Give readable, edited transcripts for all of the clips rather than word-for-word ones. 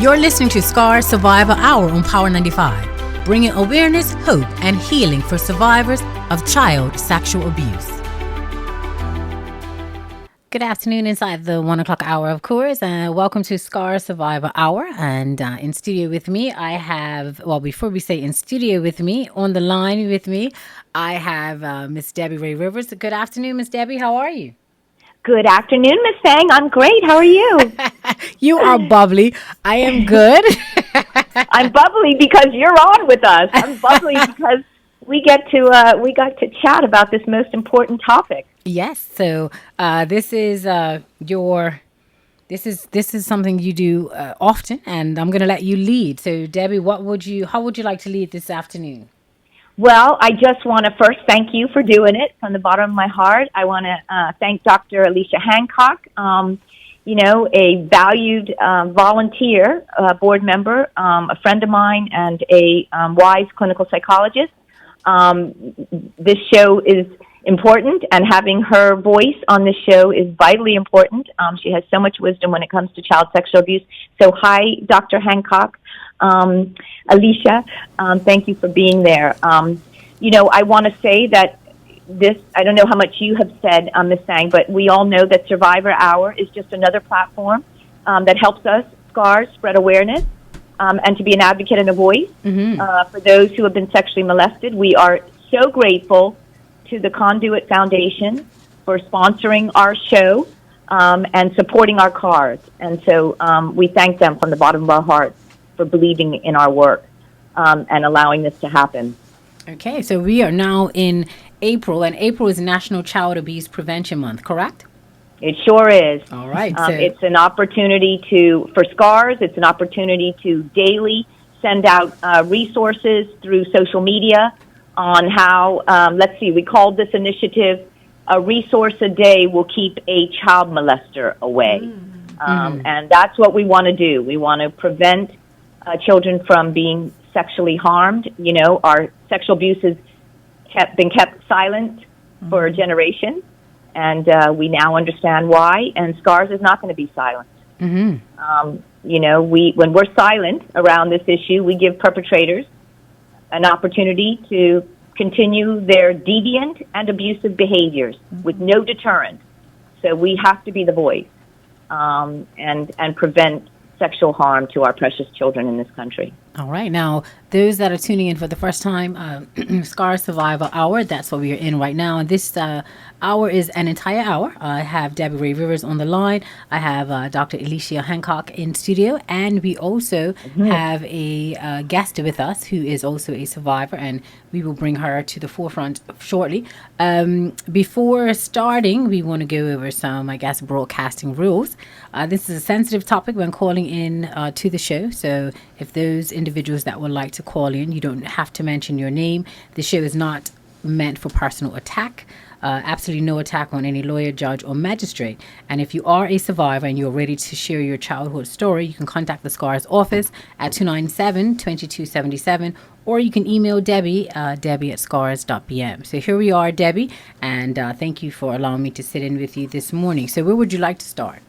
You're listening to Scar Survivor Hour on Power 95, bringing awareness, hope, and healing for survivors of child sexual abuse. Good afternoon inside the 1 o'clock hour, of course, and welcome to Scar Survivor Hour. And in studio with me, I have, well, before we say in studio with me, on the line with me, I have Miss Debbie Ray Rivers. Good afternoon, Miss Debbie. How are you? Good afternoon, Miss Fang. I'm great. How are you? You are bubbly. I am good. I'm bubbly because you're on with us. I'm bubbly because we got to chat about this most important topic. Yes. So this is this is something you do often, and I'm going to let you lead. So Debbie, how would you like to lead this afternoon? Well, I just want to first thank you for doing it from the bottom of my heart. I want to thank Dr. Alicia Hancock, a valued volunteer, board member, a friend of mine, and a wise clinical psychologist. This show is important, and having her voice on this show is vitally important. She has so much wisdom when it comes to child sexual abuse. So hi, Dr. Hancock. Alicia, thank you for being there. I want to say that this, I don't know how much you have said, Ms. Sang, but we all know that Survivor Hour is just another platform that helps us, SCARS, spread awareness and to be an advocate and a voice for those who have been sexually molested. We are so grateful to the Conduit Foundation for sponsoring our show and supporting our cause. And so we thank them from the bottom of our hearts for believing in our work and allowing this to happen. Okay, so we are now in April, and April is National Child Abuse Prevention Month, correct? It sure is. All right. It's an opportunity for SCARS, it's an opportunity to daily send out resources through social media on how, we called this initiative, a resource a day will keep a child molester away. And that's what we want to do. We want to prevent children from being sexually harmed. You know, our sexual abuse has been kept silent for a generation, and we now understand why, and SCARS is not going to be silent. When we're silent around this issue, we give perpetrators an opportunity to continue their deviant and abusive behaviors with no deterrent. So we have to be the voice and prevent sexual harm to our precious children in this country. All right. Now, those that are tuning in for the first time, Scar Survival Hour, that's what we are in right now. And this hour is an entire hour. I have Debbie Ray Rivers on the line. I have Dr. Alicia Hancock in studio. And we also have a guest with us who is also a survivor, and we will bring her to the forefront shortly. Before starting, we want to go over some, broadcasting rules. This is a sensitive topic when calling in to the show. So if those individuals that would like to call in, you don't have to mention your name. The show is not meant for personal attack. Absolutely no attack on any lawyer, judge, or magistrate. And if you are a survivor and you're ready to share your childhood story, you can contact the SCARS office at 297-2277, or you can email Debbie, debbie@scars.bm. So here we are, Debbie, and thank you for allowing me to sit in with you this morning. So where would you like to start?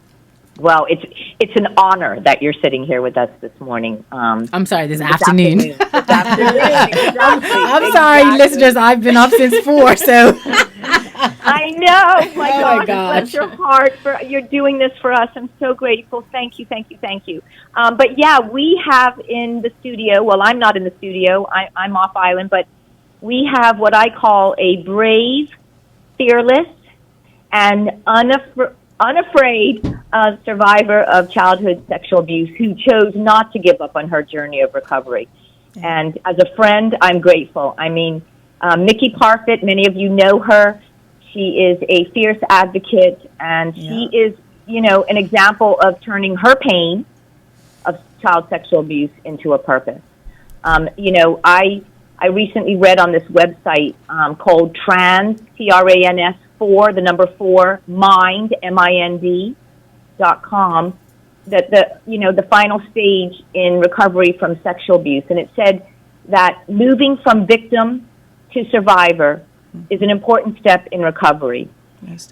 Well, it's an honor that you're sitting here with us this morning. I'm sorry, this afternoon. This afternoon. I'm sorry, listeners. I've been up since 4, so. I know. My God. Bless your heart. You're doing this for us. I'm so grateful. Thank you. But yeah, we have in the studio, well, I'm not in the studio. I'm off island, but we have what I call a brave, fearless, and unafraid survivor of childhood sexual abuse who chose not to give up on her journey of recovery. Yeah. And as a friend, I'm grateful. I mean, Mickey Parfit, many of you know her. She is a fierce advocate, and she is, an example of turning her pain of child sexual abuse into a purpose. I recently read on this website called Trans, TRANS, 4, Mind, MIND.com, that the final stage in recovery from sexual abuse. And it said that moving from victim to survivor is an important step in recovery.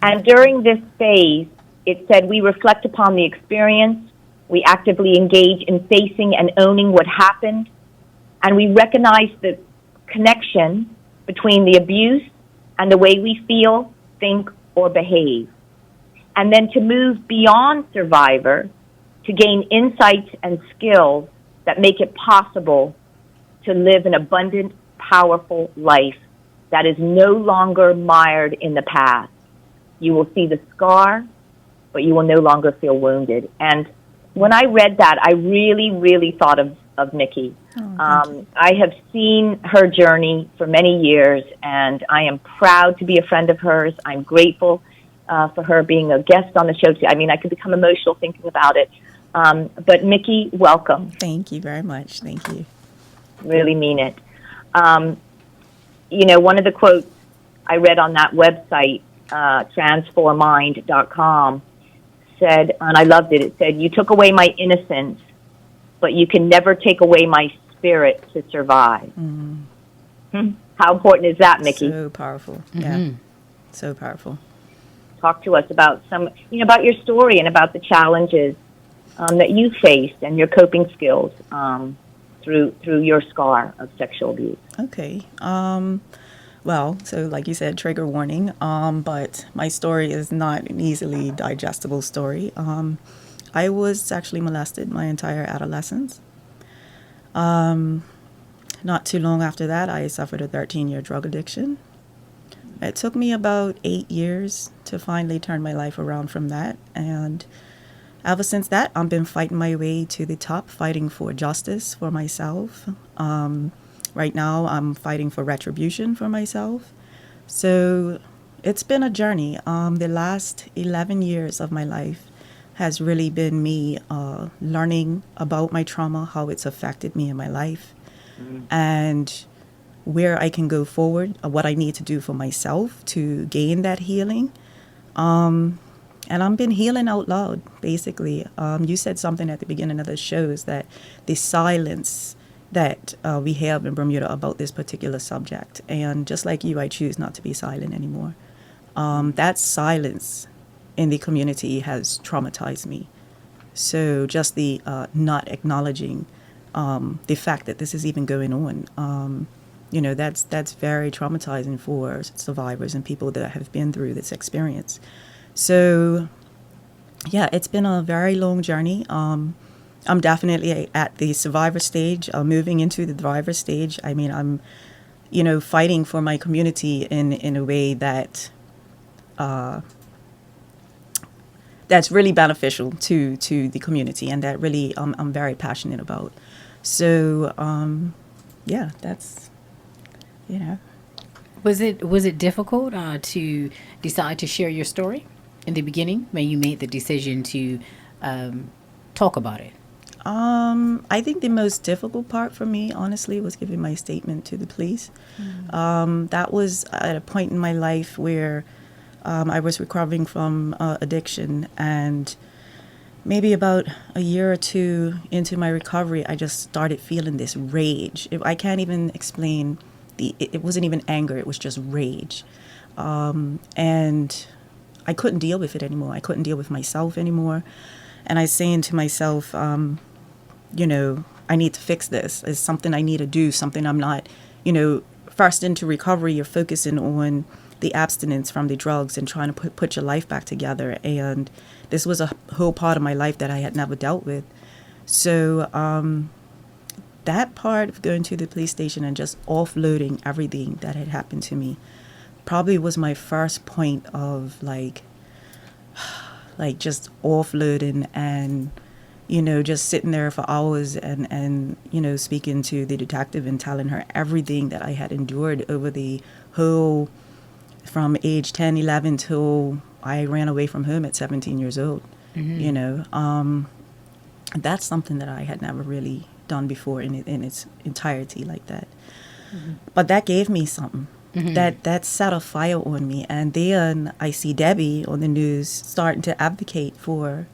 And during this phase, it said we reflect upon the experience, We actively engage in facing and owning what happened. And we recognize the connection between the abuse and the way we feel, think, or behave. And then to move beyond survivor to gain insights and skills that make it possible to live an abundant, powerful life that is no longer mired in the past. You will see the scar, but you will no longer feel wounded. And when I read that, I really, really thought of Nikki. I have seen her journey for many years, and I am proud to be a friend of hers. I'm grateful for her being a guest on the show. I mean, I could become emotional thinking about it. But Nikki, welcome. Thank you very much. Thank you. Really mean it. One of the quotes I read on that website, transformind.com, said, and I loved it, it said, "You took away my innocence, but you can never take away my spirit to survive." How important is that, Nikki? So powerful. Yeah. So powerful. Talk to us about about your story and about the challenges that you faced and your coping skills through your scar of sexual abuse. Okay. Well, so like you said, trigger warning. But my story is not an easily digestible story. I was sexually molested my entire adolescence. Not too long after that, I suffered a 13-year drug addiction. It took me about 8 years to finally turn my life around from that. And ever since that, I've been fighting my way to the top, fighting for justice for myself. Right now, I'm fighting for retribution for myself. So it's been a journey. The last 11 years of my life has really been me learning about my trauma, how it's affected me in my life, and where I can go forward, what I need to do for myself to gain that healing. And I've been healing out loud, basically. You said something at the beginning of the show is that the silence that we have in Bermuda about this particular subject. And just like you, I choose not to be silent anymore. That silence in the community has traumatized me. So just the not acknowledging the fact that this is even going on, that's very traumatizing for survivors and people that have been through this experience. So, yeah, it's been a very long journey. I'm definitely at the survivor stage, moving into the driver stage. I mean, I'm, fighting for my community in a way that that's really beneficial to the community, and that really I'm very passionate about. So, yeah, that's, Was it difficult to decide to share your story in the beginning when you made the decision to talk about it? I think the most difficult part for me, honestly, was giving my statement to the police. That was at a point in my life where I was recovering from addiction, and maybe about a year or two into my recovery, I just started feeling this rage. I can't even explain it wasn't even anger, it was just rage. And I couldn't deal with it anymore. I couldn't deal with myself anymore. And I was saying to myself, I need to fix this. It's something I need to do, something I'm not, first into recovery, you're focusing on the abstinence from the drugs and trying to put your life back together. And this was a whole part of my life that I had never dealt with. So that part of going to the police station and just offloading everything that had happened to me probably was my first point of like just offloading and, just sitting there for hours and speaking to the detective and telling her everything that I had endured over the whole, from age 10, 11 till I ran away from home at 17 years old. That's something that I had never really done before in its entirety like that. But that gave me something. That set a fire on me. And then I see Debbie on the news starting to advocate for,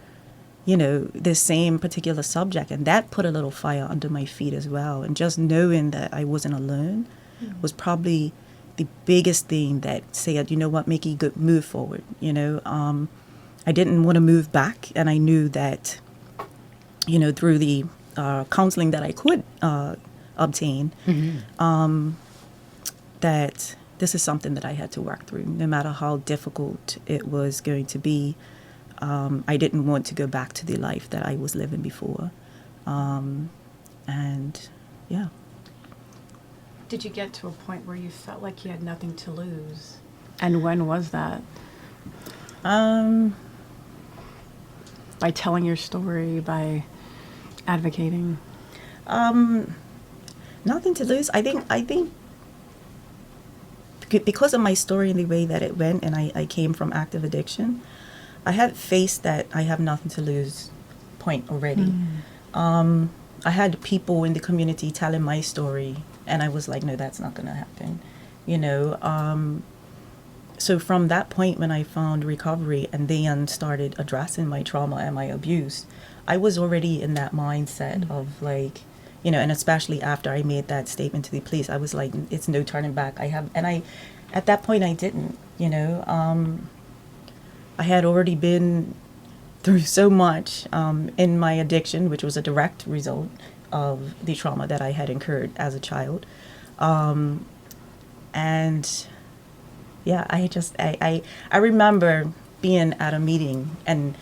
this same particular subject. And that put a little fire under my feet as well. And just knowing that I wasn't alone was probably the biggest thing that said, you know what, Mickey, go, move forward. I didn't want to move back. And I knew that through the counseling that I could obtain, that this is something that I had to work through, no matter how difficult it was going to be. I didn't want to go back to the life that I was living before. And yeah. Did you get to a point where you felt like you had nothing to lose? And when was that? By telling your story, by advocating? Nothing to lose. I think because of my story and the way that it went, and I came from active addiction, I had faced that I have nothing to lose point already. I had people in the community telling my story, and I was like, no, that's not going to happen, So from that point, when I found recovery and then started addressing my trauma and my abuse, I was already in that mindset of like, and especially after I made that statement to the police, I was like, it's no turning back. At that point, I didn't, I had already been through so much in my addiction, which was a direct result of the trauma that I had incurred as a child. And yeah, I remember being at a meeting and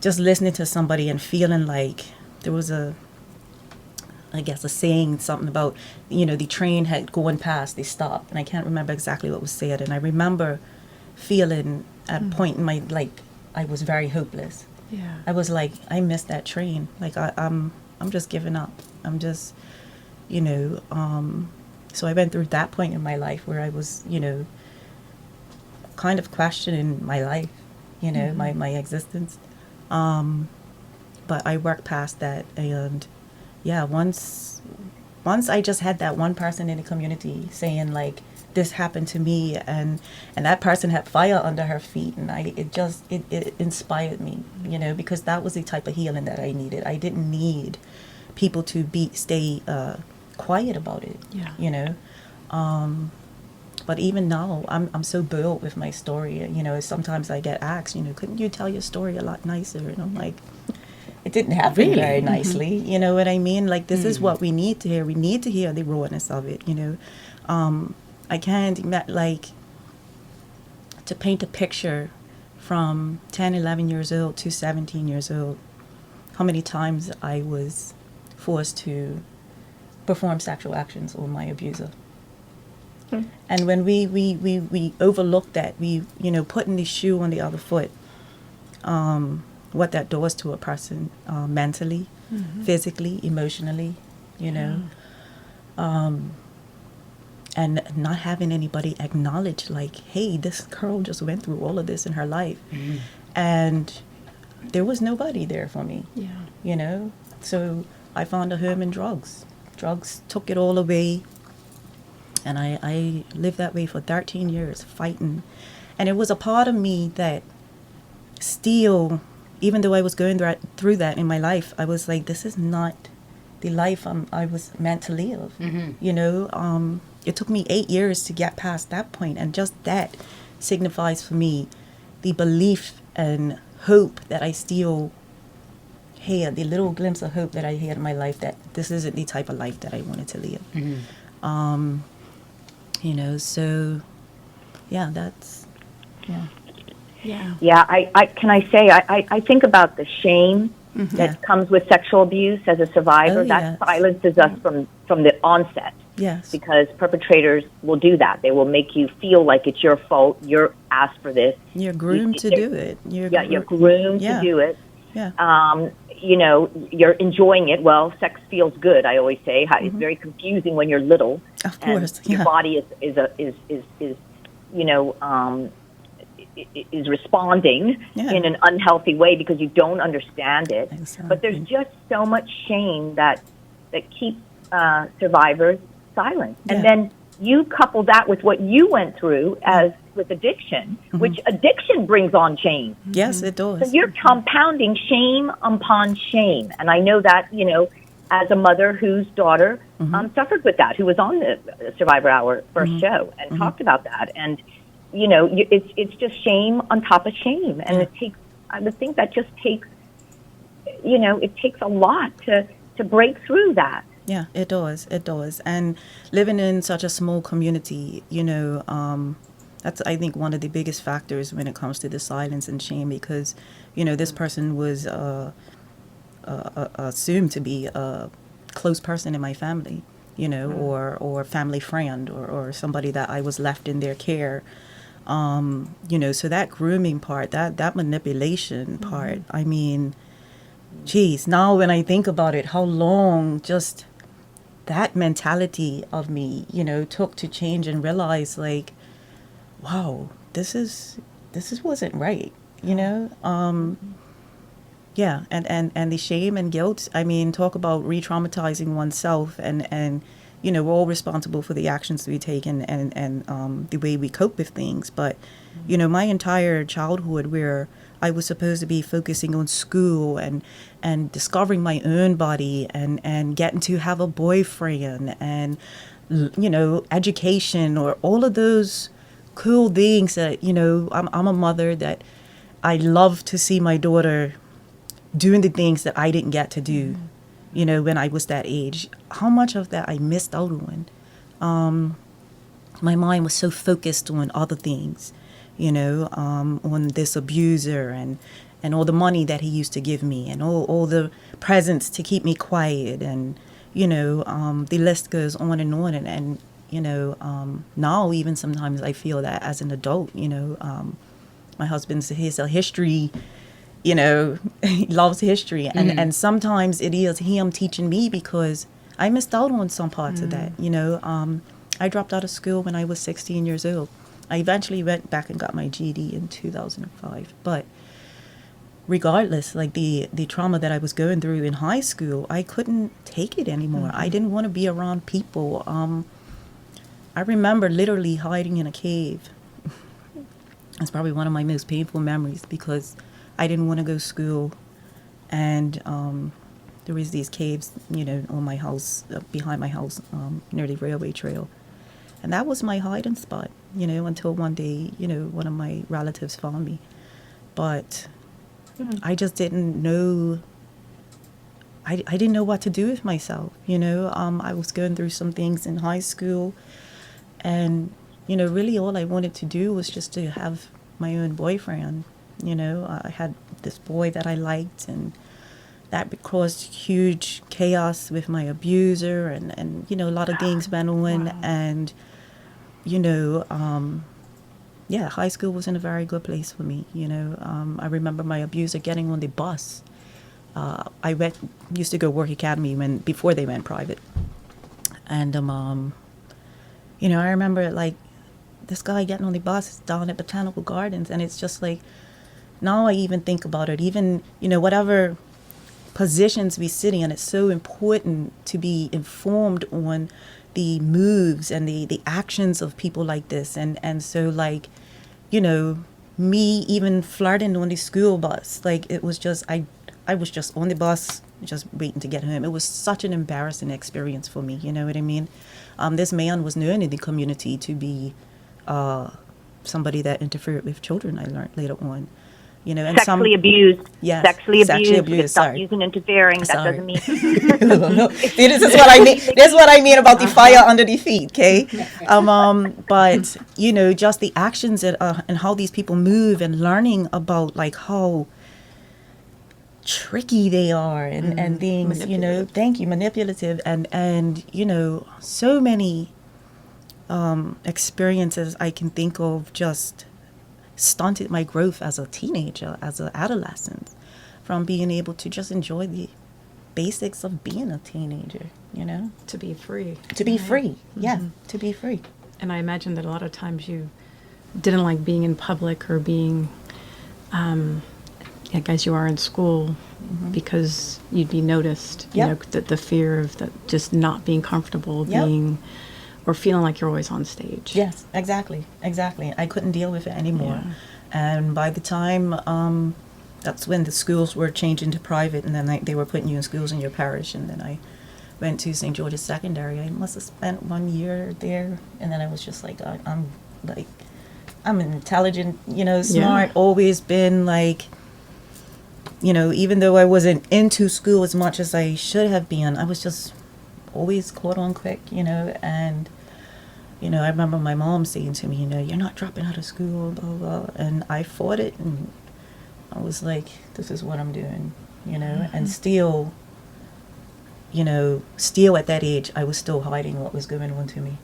just listening to somebody and feeling like there was a saying, something about, the train had going past, they stopped. And I can't remember exactly what was said. And I remember feeling at a point in my, like, I was very hopeless. Yeah. I was like, I missed that train. Like, I'm just giving up. I'm just, so I went through that point in my life where I was, kind of questioning my life, my existence. But I worked past that, and yeah, once I just had that one person in the community saying like, this happened to me, and that person had fire under her feet, and it inspired me, because that was the type of healing that I needed. I didn't need people to stay quiet about it. Yeah. But even now, I'm so built with my story. Sometimes I get asked, couldn't you tell your story a lot nicer? And I'm like, it didn't happen very nicely. You know what I mean? Like, this is what we need to hear. We need to hear the rawness of it. I can't to paint a picture from 10, 11 years old to 17 years old, how many times I was forced to perform sexual actions on my abuser. And when we overlook that, we, putting the shoe on the other foot, what that does to a person mentally, physically, emotionally, and not having anybody acknowledge like, hey, this girl just went through all of this in her life. And there was nobody there for me. Yeah. So I found a home in drugs. Drugs took it all away. And I lived that way for 13 years, fighting. And it was a part of me that still, even though I was going through that in my life, I was like, this is not the life I was meant to live. It took me 8 years to get past that point. And just that signifies for me the belief and hope that I still had, the little glimpse of hope that I had in my life, that this isn't the type of life that I wanted to live. So yeah, that's, yeah. Yeah. Yeah, I can I say, I think about the shame that comes with sexual abuse as a survivor. Oh, that yes. silences us from the onset. Yes. Because perpetrators will do that. They will make you feel like it's your fault. You're asked for this. You're groomed to do it. You're groomed yeah. to do it. Yeah. You're enjoying it. Well, sex feels good. I always say it's very confusing when you're little. Of course, and your body is responding in an unhealthy way because you don't understand it. Exactly. But there's just so much shame that keeps survivors silent. Yeah. And then you couple that with what you went through as with addiction, which addiction brings on shame. Yes, it does. So you're compounding shame upon shame. And I know that, as a mother whose daughter suffered with that, who was on the Survivor Hour first show and talked about that. And, it's just shame on top of shame. And I would think that just takes it takes a lot to break through that. Yeah, it does. It does. And living in such a small community, that's, I think, one of the biggest factors when it comes to the silence and shame, because, this person was assumed to be a close person in my family, or family friend, or somebody that I was left in their care. So that grooming part, that manipulation part, I mean, geez, now when I think about it, how long just that mentality of me, took to change and realize, like, wow, this wasn't right, yeah, and the shame and guilt. I mean, talk about re-traumatizing oneself, and we're all responsible for the actions we take and the way we cope with things. But my entire childhood, where I was supposed to be focusing on school and discovering my own body and getting to have a boyfriend and education, or all of those cool things that I'm a mother that I love to see my daughter doing the things that I didn't get to do, when I was that age. How much of that I missed out on. My mind was so focused on other things, on this abuser and all the money that he used to give me, and all the presents to keep me quiet, and, the list goes on and on. And now even sometimes I feel that as an adult, my husband's, his history, he loves history. And sometimes it is him teaching me, because I missed out on some parts of that. I dropped out of school when I was 16 years old. I eventually went back and got my GED in 2005. But regardless, like the trauma that I was going through in high school, I couldn't take it anymore. I didn't want to be around people. I remember literally hiding in a cave. It's probably one of my most painful memories, because I didn't want to go to school. And there was these caves, on my house, behind my house, near the railway trail. And that was my hiding spot, until one day, one of my relatives found me. But I just didn't know. I didn't know what to do with myself, I was going through some things in high school. And, really all I wanted to do was just to have my own boyfriend. I had this boy that I liked, and that caused huge chaos with my abuser, and a lot of things went on. Wow. And, high school wasn't a very good place for me. I remember my abuser getting on the bus. I used to go work academy before they went private. And, I remember, like, this guy getting on the bus down at Botanical Gardens, and it's just like, now I even think about it, even, whatever positions we sit in, it's so important to be informed on the moves and the actions of people like this. And so, like, me even flirting on the school bus, like, it was just, I was just on the bus, just waiting to get home. It was such an embarrassing experience for me, you know what I mean? This man was known in the community to be somebody that interfered with children, I learned later on. And sexually abused. Yes, sexually abused. Stop sorry. using interfering. That Sorry. doesn't mean. No. See, this is what I mean. This is what I mean about the fire under the feet, okay? But just the actions and how these people move, and learning about, like, how tricky they are, and things. Thank you, manipulative, and so many experiences I can think of just stunted my growth as a teenager, as an adolescent, from being able to just enjoy the basics of being a teenager, To be free. To be free, yeah, to be free. And I imagine that a lot of times you didn't like being in public or being, like as you are in school, because you'd be noticed, the fear of just not being comfortable, being, or feeling like you're always on stage. Yes, exactly. I couldn't deal with it anymore. Yeah. And by the time, that's when the schools were changing to private, and then they were putting you in schools in your parish, and then I went to St. George's Secondary. I must have spent 1 year there, and then I was just like, I'm intelligent, smart, always been like, you know, even though I wasn't into school as much as I should have been, I was just always caught on quick, you know. And you know, I remember my mom saying to me, you know, you're not dropping out of school, blah blah blah. And I fought it, and I was like, this is what I'm doing, you know. And still, you know, still at that age, I was still hiding what was going on to me.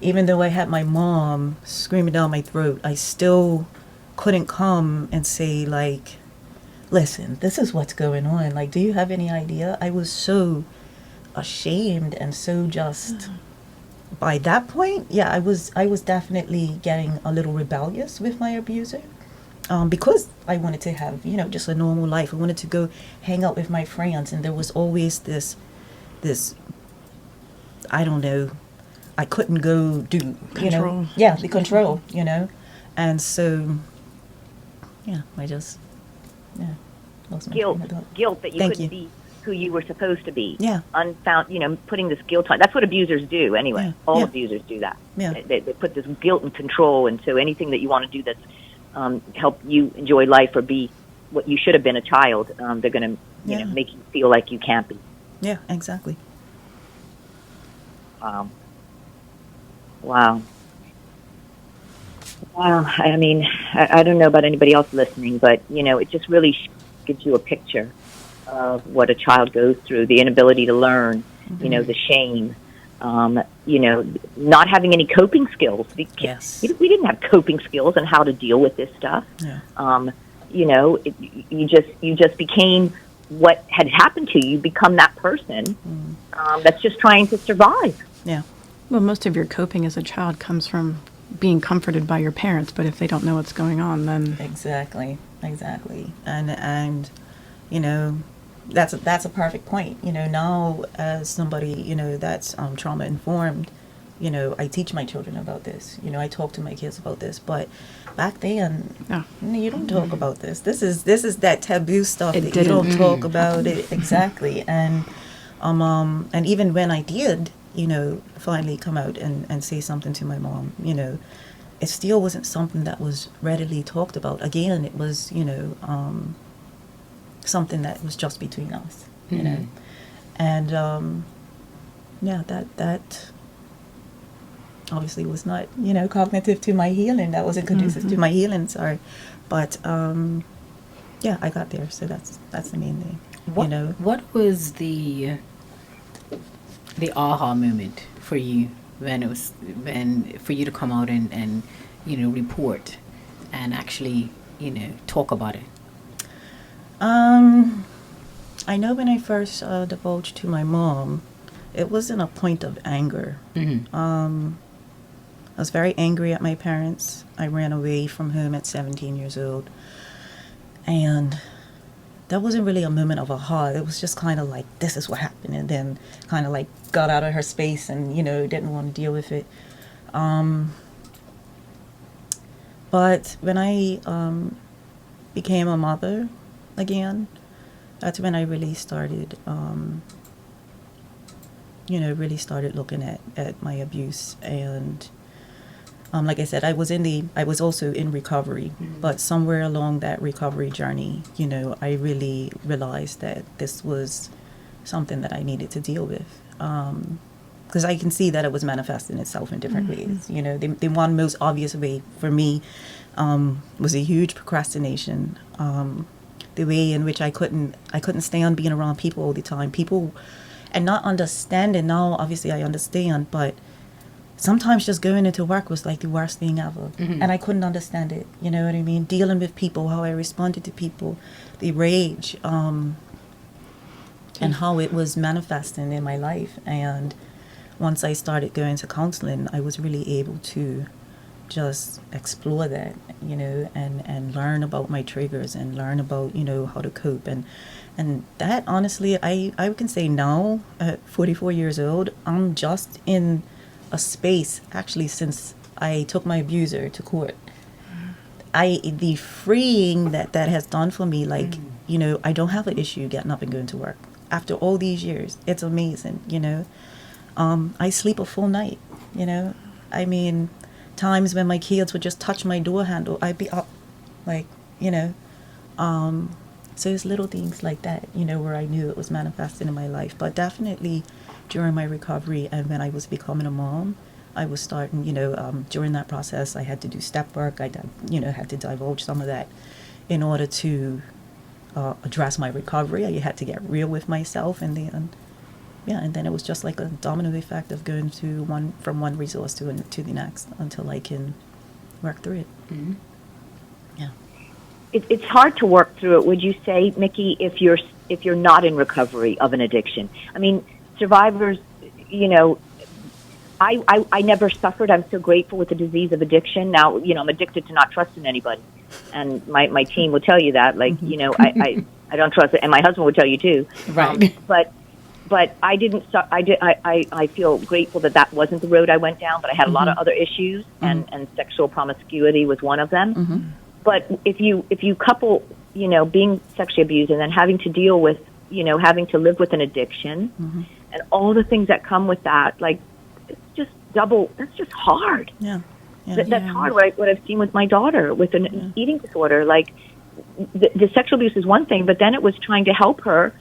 Even though I had my mom screaming down my throat, I still couldn't come and say, like, listen, this is what's going on. Like, do you have any idea? I was so ashamed and so just, by that point, yeah, I was definitely getting a little rebellious with my abuser. Because I wanted to have, you know, just a normal life. I wanted to go hang out with my friends, and there was always this, I don't know, I couldn't go do, you know, Control. yeah, the control, you know, and so, yeah, I just, yeah, lost my Guilt, train of thought. guilt that you Thank couldn't you. be who you were supposed to be. Yeah. Unfound, you know, putting this guilt on. That's what abusers do anyway. Yeah, All yeah. abusers do that. Yeah. They put this guilt and control, and so anything that you want to do that's help you enjoy life or be what you should have been a child, they're going to, you Yeah. know, make you feel like you can't be. Yeah, exactly. Wow. Wow. Wow. I mean, I don't know about anybody else listening, but, you know, it just really gives you a picture of what a child goes through, the inability to learn, you know, the shame, you know, not having any coping skills. Yes. We didn't have coping skills on how to deal with this stuff. Yeah. You know, you just became what had happened to you. You become that person that's just trying to survive. Yeah. Well, most of your coping as a child comes from being comforted by your parents, but if they don't know what's going on, then Exactly. And you know, that's a perfect point. You know, now as somebody, you know, that's trauma informed, you know, I teach my children about this. You know, I talk to my kids about this. But back then, Yeah. you don't talk about this. This is that taboo stuff It that you don't didn't. talk about it exactly. And even when I did, you know, finally come out and say something to my mom, you know, it still wasn't something that was readily talked about. Again, it was, you know, something that was just between us, you know. And yeah, that obviously was not, you know, cognitive to my healing. That wasn't conducive to my healing, sorry. But yeah, I got there, so that's the main thing. You know, What was the aha moment for you when for you to come out and you know, report and actually, you know, talk about it? I know when I first divulged to my mom, it wasn't a point of anger. I was very angry at my parents. I ran away from home at 17 years old. And that wasn't really a moment of aha. It was just kind of like, this is what happened. And then kind of like got out of her space and, you know, didn't want to deal with it. But when I became a mother again, that's when I really started, you know, really started looking at my abuse. And like I said, I was also in recovery, but somewhere along that recovery journey, you know, I really realized that this was something that I needed to deal with. Because I can see that it was manifesting itself in different ways. You know, the one most obvious way for me was a huge procrastination. The way in which I couldn't stand being around people all the time. People, and not understanding. Now, obviously, I understand, but sometimes just going into work was like the worst thing ever. And I couldn't understand it. You know what I mean? Dealing with people, how I responded to people, the rage, and how it was manifesting in my life. And once I started going to counseling, I was really able to just explore that, you know, and learn about my triggers and learn about, you know, how to cope. And that, honestly, I can say now, at 44 years old, I'm just in a space, actually, since I took my abuser to court. The freeing that has done for me, like, you know, I don't have an issue getting up and going to work. After all these years, it's amazing, you know. I sleep a full night, you know. I mean, times when my kids would just touch my door handle, I'd be up, like, you know. So it's little things like that, where I knew it was manifesting in my life. But definitely during my recovery and when I was becoming a mom, I was starting, during that process, I had to do step work. I, had to divulge some of that in order to address my recovery. I had to get real with myself, and then it was just like a domino effect of going from one resource to the next until I can work through it. Mm-hmm. Yeah. It's hard to work through it. Would you say, Mickey, if you're not in recovery of an addiction? I mean, survivors, I never suffered. I'm so grateful with the disease of addiction. Now, I'm addicted to not trusting anybody. And my team will tell you that. Like, I don't trust it. And my husband would tell you too. Right. But I didn't, I feel grateful that wasn't the road I went down, but I had a lot of other issues, and sexual promiscuity was one of them. But if you couple, being sexually abused and then having to deal with, having to live with an addiction and all the things that come with that, like, it's just that's just hard. Yeah. That's hard. What I've seen with my daughter with an eating disorder, like the sexual abuse is one thing, but then it was trying to help her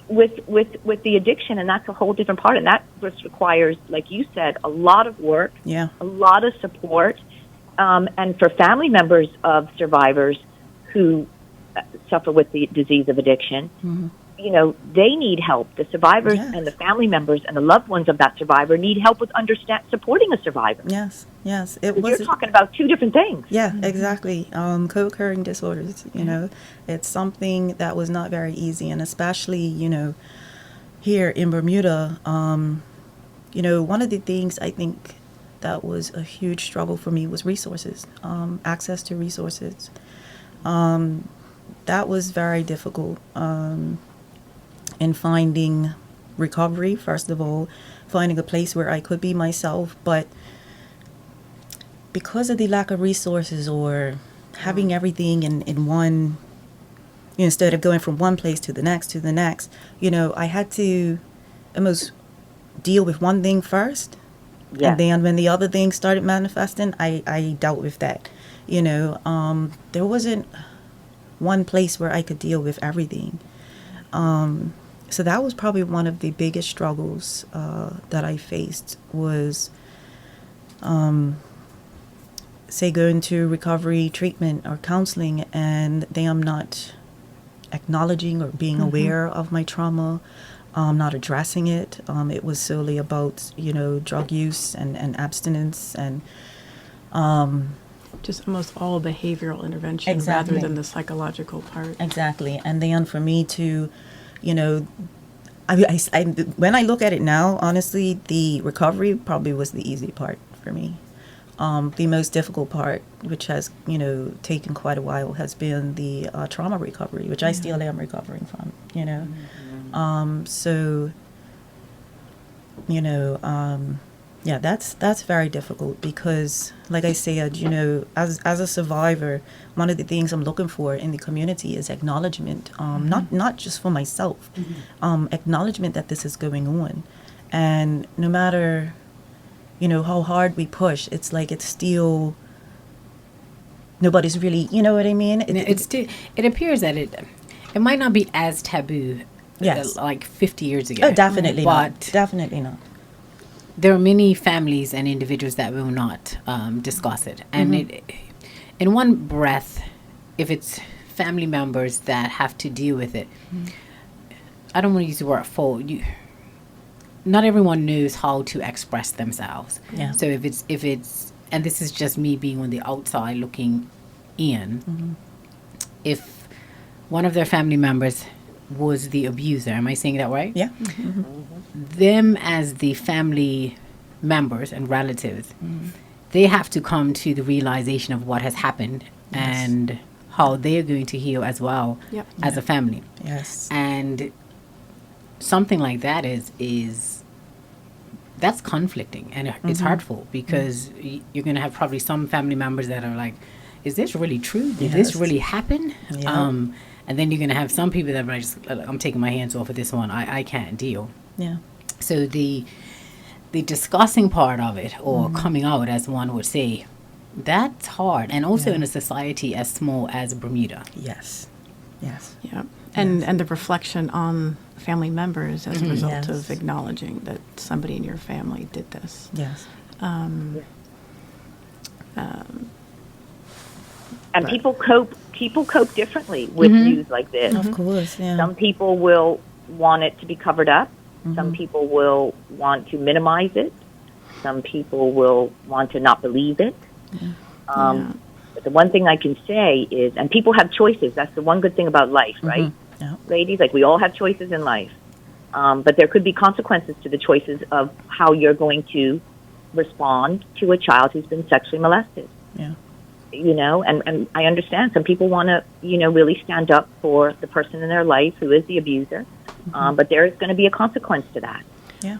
with the addiction, and that's a whole different part. And that just requires, like you said, a lot of work, a lot of support, and for family members of survivors who suffer with the disease of addiction, they need help. The survivors and the family members and the loved ones of that survivor need help with supporting a survivor. Yes. You're talking about two different things. Yeah, exactly. Co-occurring disorders, it's something that was not very easy. And especially, here in Bermuda, one of the things I think that was a huge struggle for me was resources, access to resources. That was very difficult in finding recovery, first of all, finding a place where I could be myself. But because of the lack of resources or having everything in one, instead of going from one place to the next, I had to almost deal with one thing first. Yeah. And then when the other things started manifesting, I dealt with that. There wasn't one place where I could deal with everything. So that was probably one of the biggest struggles that I faced was, say, going to recovery treatment or counseling, and them not acknowledging or being aware of my trauma, not addressing it. It was solely about, drug use and abstinence and just almost all behavioral intervention rather than the psychological part. Exactly. And then for me to, I when I look at it now, honestly, the recovery probably was the easy part for me. The most difficult part, which has, taken quite a while, has been the trauma recovery, which I still am recovering from, So, that's very difficult because, like I said, as a survivor, one of the things I'm looking for in the community is acknowledgement, not just for myself, acknowledgement that this is going on. And no matter, how hard we push, it's like it's still, nobody's really, you know what I mean? It appears that it might not be as taboo like 50 years ago. Oh, definitely but not. Definitely not. There are many families and individuals that will not discuss it. And it, in one breath, if it's family members that have to deal with it, I don't want to use the word fault. Not everyone knows how to express themselves. Yeah. So if it's, and this is just me being on the outside looking in, if one of their family members was the abuser, am I saying that right? Yeah. Them as the family members and relatives, they have to come to the realization of what has happened and how they are going to heal as well as a family. Yes. And something like that is that's conflicting, and it's hurtful because you're going to have probably some family members that are like, is this really true? Did this really happen? Yeah. And then you're going to have some people that are just, I'm taking my hands off of this one. I can't deal. Yeah. So the discussing part of it, or coming out, as one would say, that's hard. And also in a society as small as Bermuda. Yes. Yes. Yeah. And the reflection on family members as a result Yes. of acknowledging that somebody in your family did this. Yes. And But- people cope differently with news like this. Of course. Yeah. Some people will want it to be covered up. Some people will want to minimize it. Some people will want to not believe it. But the one thing I can say is, and people have choices. That's the one good thing about life, right? Yeah. Ladies, like we all have choices in life. But there could be consequences to the choices of how you're going to respond to a child who's been sexually molested. Yeah. You know, and I understand some people want to, you know, really stand up for the person in their life who is the abuser. But there is going to be a consequence to that. Yeah.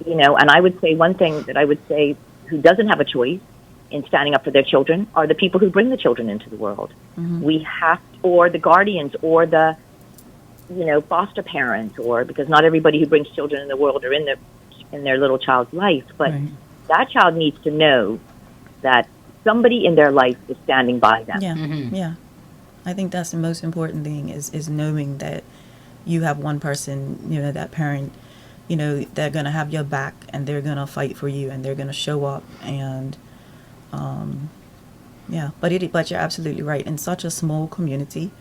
You know, and I would say one thing that I would say who doesn't have a choice in standing up for their children are the people who bring the children into the world. We have, or the guardians, or the, you know, foster parents, or because not everybody who brings children in the world are in their little child's life, but Right. that child needs to know that somebody in their life is standing by them. Yeah. Yeah. I think that's the most important thing is knowing that you have one person, you know, that parent, you know, they're going to have your back and they're going to fight for you and they're going to show up and, yeah, but you're absolutely right. In such a small community,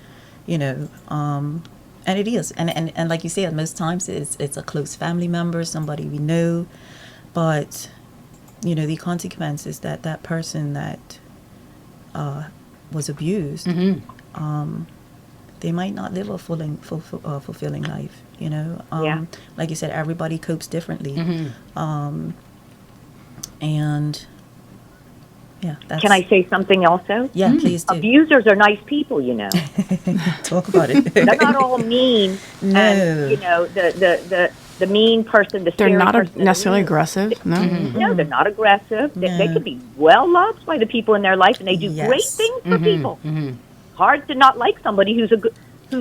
you know, and it is, and like you said, most times it's a close family member, somebody we know, but you know, the consequences that that person that was abused, they might not live a fulfilling life. You know, Yeah. like you said, everybody copes differently, and yeah, that's, Can I say something also? Yeah, please do. Abusers are nice people, you know. Talk about it. They're not all mean. No. And, you know, the mean person, the They're scary not person. necessarily aggressive. No. No, they're not aggressive. They No. could be well loved by the people in their life, and they do great Yes. things for people. Hard to not like somebody who's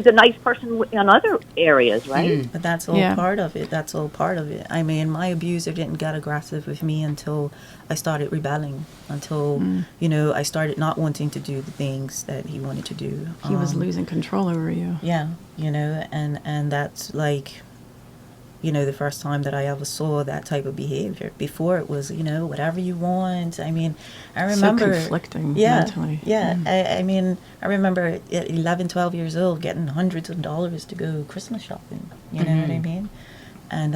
a nice person in other areas, right? But that's all Yeah. part of it. That's all part of it. I mean, my abuser didn't get aggressive with me until I started rebelling, until, you know, I started not wanting to do the things that he wanted to do. He was losing control over you. Yeah, you know, and that's like, you know, the first time that I ever saw that type of behavior. Before it was, you know, whatever you want. I mean, I remember. So conflicting Yeah, mentally. yeah. I mean, I remember at 11, 12 years old getting hundreds of dollars to go Christmas shopping. You know what I mean? And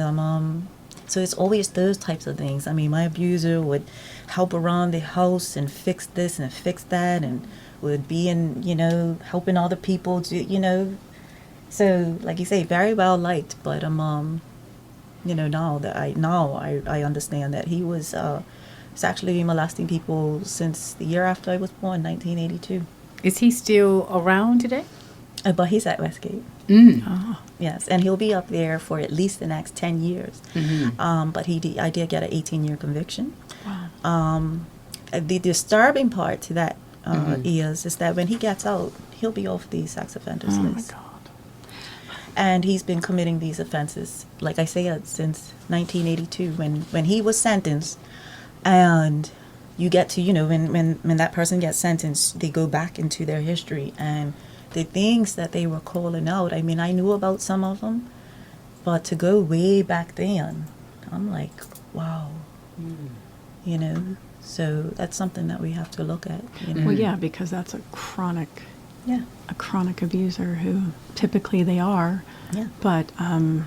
so it's always those types of things. I mean, my abuser would help around the house and fix this and fix that, and would be in, you know, helping other people to, you know. So, like you say, very well liked, but you know, now I understand that he was sexually molesting people since the year after I was born, 1982. Is he still around today? But he's at Westgate. Mm. Yes, and he'll be up there for at least the next 10 years. But I did get an 18-year conviction. Wow. The disturbing part to that is that when he gets out, he'll be off the sex offenders Oh my list. God. And he's been committing these offenses, like I said, since 1982 when he was sentenced. And you get to, you know, when that person gets sentenced, they go back into their history and the things that they were calling out. I mean, I knew about some of them, but to go way back then, I'm like, wow. You know, so that's something that we have to look at, you know. Well, yeah, because that's a chronic Yeah. abuser who typically they are. Yeah. But to Will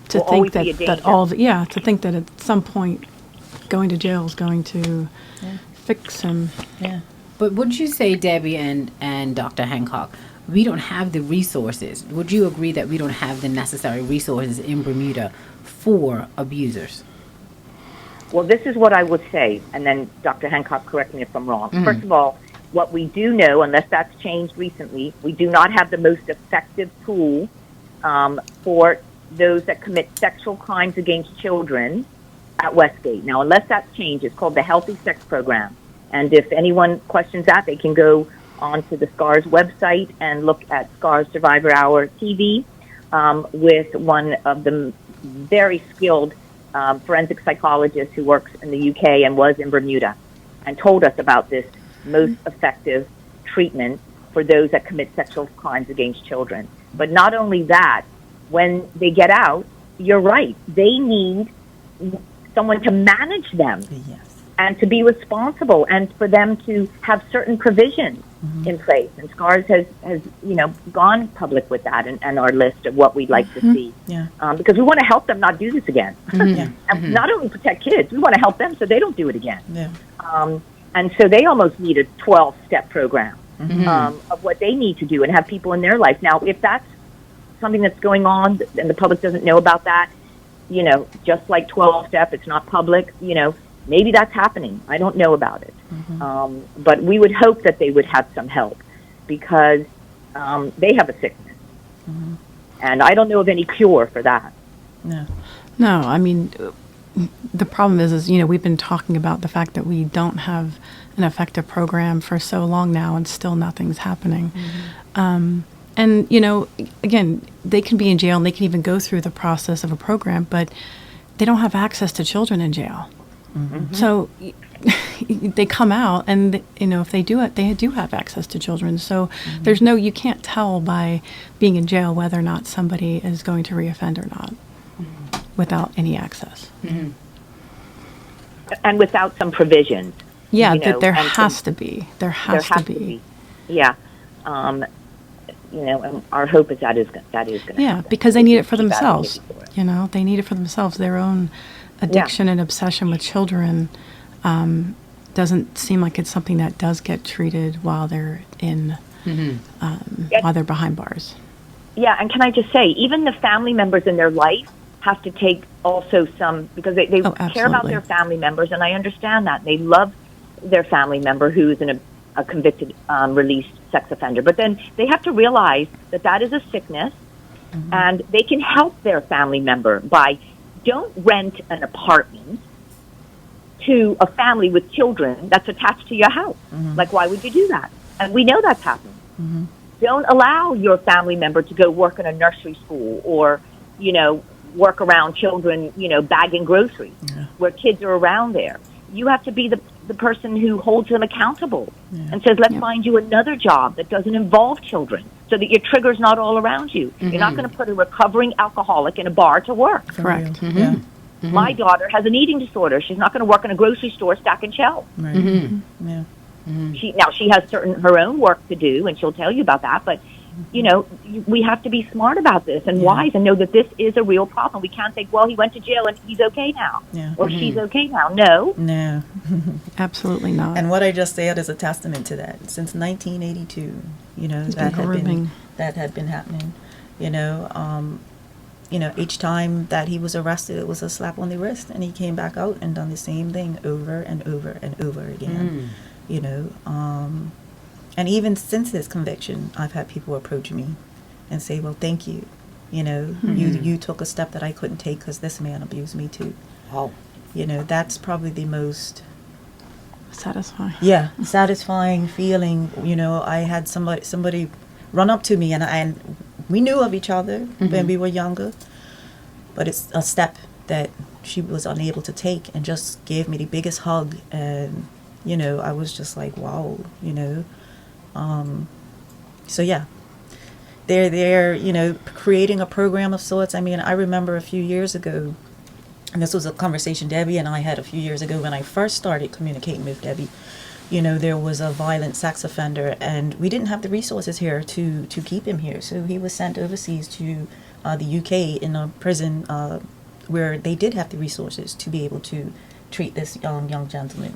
think always that, be a that danger. all the, yeah, to think that at some point going to jail is going to Yeah. fix him. Yeah. But would you say, Debbie and Dr. Hancock, we don't have the resources? Would you agree that we don't have the necessary resources in Bermuda for abusers? Well, this is what I would say, and then Dr. Hancock, correct me if I'm wrong. First of all, what we do know, unless that's changed recently, we do not have the most effective tool for those that commit sexual crimes against children at Westgate. Now, unless that's changed, it's called the Healthy Sex Program. And if anyone questions that, they can go onto the SCARS website and look at SCARS Survivor Hour TV with one of the very skilled forensic psychologist who works in the UK and was in Bermuda, and told us about this most effective treatment for those that commit sexual crimes against children. But not only that, when they get out, you're right, they need someone to manage them Yes. and to be responsible and for them to have certain provisions in place. And SCARS has gone public with that and our list of what we'd like to see. Yeah. Because we want to help them not do this again. Yeah. And not only protect kids, we want to help them so they don't do it again. Yeah. And so they almost need a 12-step program of what they need to do and have people in their life. Now, if that's something that's going on and the public doesn't know about that, just like 12-step, it's not public, maybe that's happening. I don't know about it. But we would hope that they would have some help because they have a sickness. And I don't know of any cure for that. No. No, I mean, the problem is, we've been talking about the fact that we don't have an effective program for so long now and still nothing's happening. And, again, they can be in jail and they can even go through the process of a program, but they don't have access to children in jail. So they come out and, if they do it, they do have access to children. So you can't tell by being in jail whether or not somebody is going to reoffend or not without any access. And without some provisions. Yeah, you know, that there and has to be. There has to be. Yeah. And our hope is that is going to Yeah, happen. because they need it for Keep themselves. advocating for it. They need it for themselves. Their own addiction and obsession with children doesn't seem like it's something that does get treated while they're in, while they're behind bars. Yeah, and can I just say, even the family members in their life have to take also some, because they care about absolutely. their family members, and I understand that. They love their family member who is a convicted, released sex offender. But then they have to realize that that is a sickness, and they can help their family member by, don't rent an apartment to a family with children that's attached to your house. Like, why would you do that? And we know that's happening. Don't allow your family member to go work in a nursery school or, work around children, bagging groceries where kids are around there. You have to be the person who holds them accountable and says, let's find you another job that doesn't involve children so that your trigger's not all around you. You're not going to put a recovering alcoholic in a bar to work. Correct. Yeah. My daughter has an eating disorder. She's not going to work in a grocery store stacking shelves. Right. Yeah. She has her own work to do, and she'll tell you about that. But we have to be smart about this and wise and know that this is a real problem. We can't think, well, he went to jail and he's okay now, or she's okay now. No. No. Absolutely not. And what I just said is a testament to that. Since 1982, that had been happening. Each time that he was arrested, it was a slap on the wrist, and he came back out and done the same thing over and over and over again. And even since his conviction, I've had people approach me and say, well, thank you. You took a step that I couldn't take because this man abused me too. Wow. That's probably the most satisfying. Satisfying feeling. I had somebody run up to me, and we knew of each other when we were younger, but it's a step that she was unable to take and just gave me the biggest hug. And I was just like, wow. So yeah, they're creating a program of sorts. I mean, I remember a few years ago, and this was a conversation Debbie and I had a few years ago when I first started communicating with Debbie. There was a violent sex offender, and we didn't have the resources here to keep him here. So he was sent overseas to the UK in a prison where they did have the resources to be able to treat this young gentleman,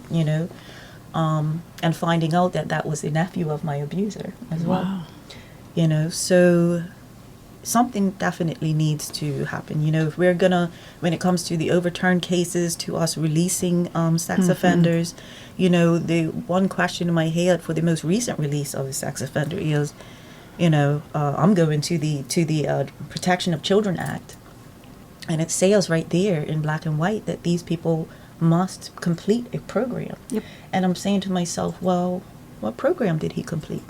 and finding out that was the nephew of my abuser as well. So something definitely needs to happen. If we're when it comes to the overturned cases, to us releasing sex offenders, the one question in my head for the most recent release of a sex offender is, I'm going to the Protection of Children Act, and it says right there in black and white that these people must complete a program. And I'm saying to myself, well, what program did he complete?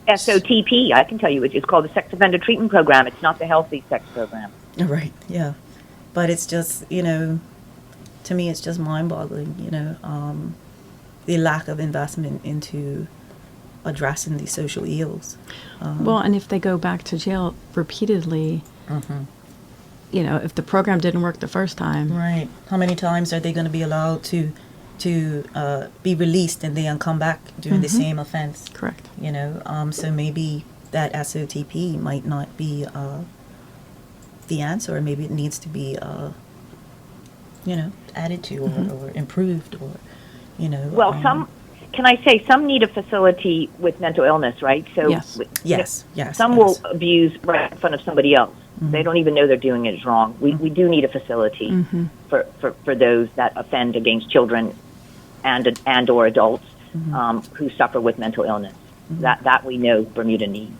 SOTP, I can tell you, it's called the Sex Offender Treatment Program. It's not the Healthy Sex Program. Right, yeah. But it's just, to me, it's just mind-boggling, the lack of investment into addressing these social ills. Well, and if they go back to jail repeatedly, you know, if the program didn't work the first time, Right. How many times are they going to be allowed to be released and then come back doing the same offense? correct. You know, so maybe that SOTP might not be the answer, or maybe it needs to be, you know, added to or improved, or, you know. Well, can I say, some need a facility with mental illness, right? So Yes. Yes, yes. some yes. will abuse right in front of somebody else. They don't even know they're doing it wrong. We do need a facility for those that offend against children and or adults who suffer with mental illness. That we know Bermuda needs,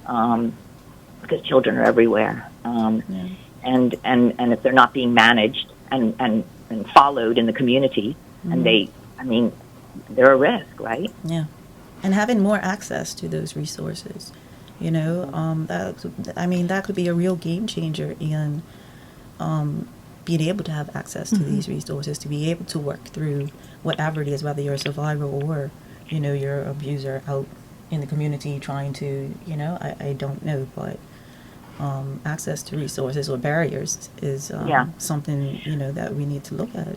because children are everywhere. And if they're not being managed and followed in the community, and they're a risk, right? Yeah, and having more access to those resources, you know, that could be a real game changer in being able to have access to these resources, to be able to work through whatever it is, whether you're a survivor or, you know, you're an abuser out in the community trying to, you know, I don't know, but access to resources or barriers is something, you know, that we need to look at.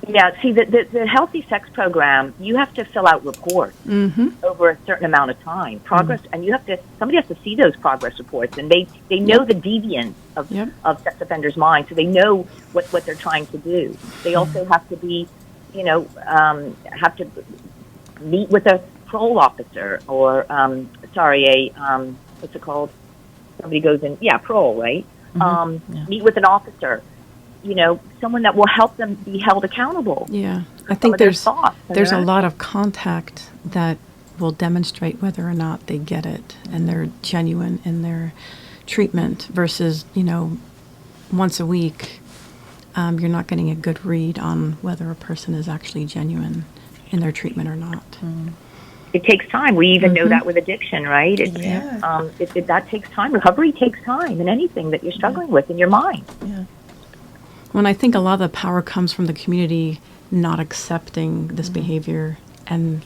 Yeah, see, the Healthy Sex Program, you have to fill out reports over a certain amount of time, progress, and somebody has to see those progress reports, and they know the deviance of sex offenders' minds, so they know what they're trying to do. They also have to be, you know, have to meet with a parole officer, or, what's it called? Somebody goes in, parole, right? Meet with an officer. You know, someone that will help them be held accountable. Yeah, for I think some of their there's thoughts and a their lot of contact that will demonstrate whether or not they get it and they're genuine in their treatment versus, you know, once a week, you're not getting a good read on whether a person is actually genuine in their treatment or not. It takes time. We even know that with addiction, right? Yeah. That takes time. Recovery takes time in anything that you're struggling with in your mind. Yeah. When I think a lot of the power comes from the community not accepting this behavior and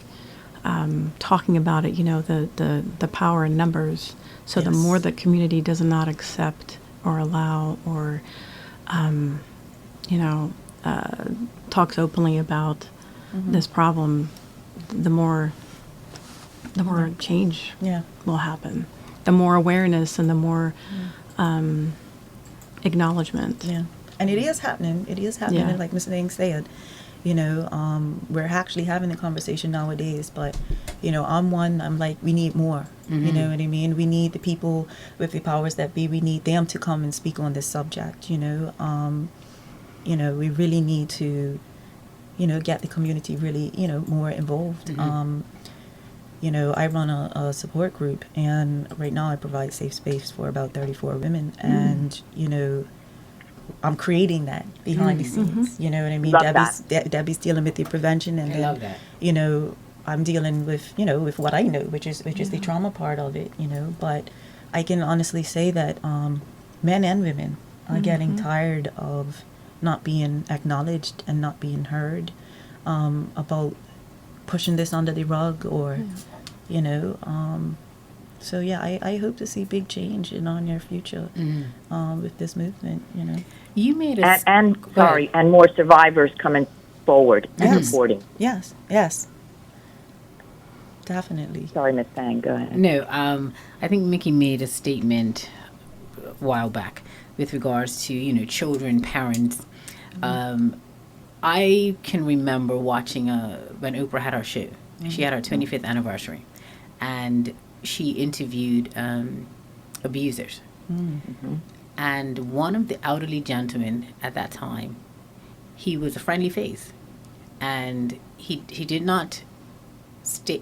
talking about it, you know, the power in numbers. So the Yes. more the community does not accept or allow or, you know, talks openly about this problem, the more change Yeah. will happen. The more awareness and the more acknowledgement. Yeah. And it is happening. It is happening. Yeah. Like Ms. Lang said, you know, we're actually having the conversation nowadays, but, you know, I'm like, we need more. You know what I mean? We need the people with the powers that be. We need them to come and speak on this subject, you know. You know, we really need to, you know, get the community really, you know, more involved. You know, I run a support group, and right now I provide safe space for about 34 women, and, you know, I'm creating that behind the scenes. You know what I mean? Love Debbie's dealing with the prevention, and I love that. you know, I'm dealing with, you know, with what I know, which is the trauma part of it. You know, but I can honestly say that men and women are getting tired of not being acknowledged and not being heard about pushing this under the rug, or you know. So yeah, I hope to see big change in our near future with this movement. You know. You made a And Go ahead. and more survivors coming forward and Yes. reporting. Yes. Yes. Definitely. Sorry, Miss Fang, go ahead. No, I think Mickey made a statement a while back with regards to, you know, children, parents. I can remember watching when Oprah had her show. She had her 25th anniversary, and she interviewed abusers. And one of the elderly gentlemen at that time, he was a friendly face, and he did not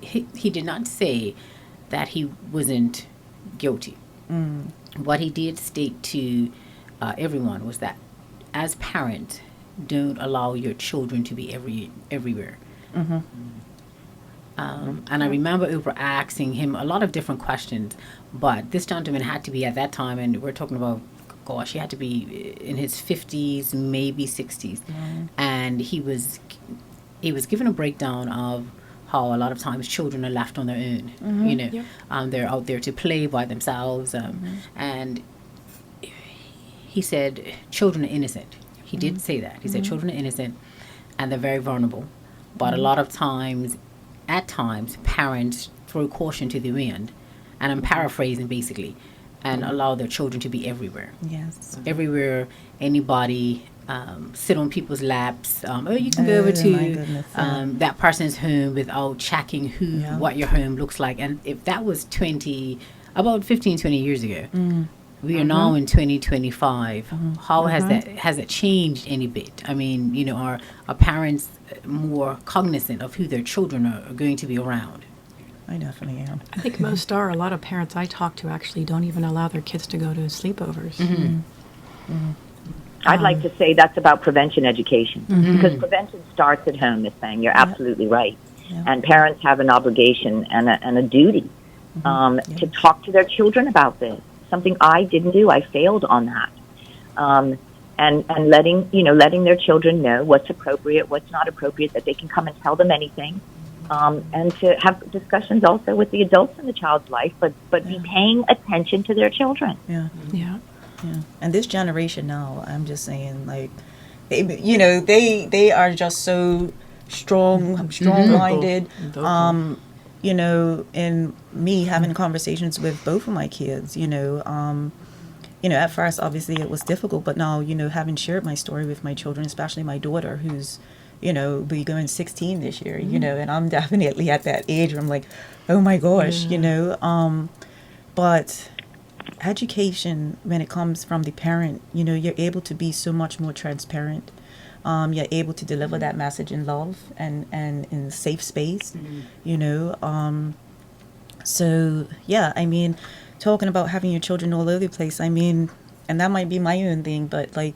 he did not say that he wasn't guilty. What he did state to everyone was that, as parents, don't allow your children to be everywhere. And I remember Oprah asking him a lot of different questions, but this gentleman had to be at that time, and we're talking about, gosh, he had to be in his 50s, maybe 60s, and he was given a breakdown of how a lot of times children are left on their own. You know, they're out there to play by themselves, and he said children are innocent. He did say that. He said children are innocent, and they're very vulnerable. But a lot of times, at times, parents throw caution to the wind, and I'm paraphrasing basically, and allow their children to be everywhere. Yes. Everywhere, anybody, sit on people's laps. You can go over Oh, my to goodness, that person's home without checking what your home looks like. And if that was about 15, 20 years ago, we are now in 2025. How has it changed any bit? I mean, you know, are parents more cognizant of who their children are going to be around? I definitely am. I think most are. A lot of parents I talk to actually don't even allow their kids to go to sleepovers. I'd like to say that's about prevention education because prevention starts at home, Miss Thang. You're absolutely right. Yeah. And parents have an obligation and a duty to talk to their children about this. Something I didn't do. I failed on that. And letting their children know what's appropriate, what's not appropriate, that they can come and tell them anything. And to have discussions also with the adults in the child's life, but be paying attention to their children. Yeah. Yeah. Yeah. And this generation now, I'm just saying, like, they are just so strong-minded. You know, and me having conversations with both of my kids, at first, obviously, it was difficult, but now, having shared my story with my children, especially my daughter, who's, be going 16 this year, and I'm definitely at that age where I'm like, oh my gosh, but education, when it comes from the parent, you're able to be so much more transparent. You're able to deliver that message in love and in a safe space, So, yeah, I mean, talking about having your children all over the place, I mean, and that might be my own thing, but, like,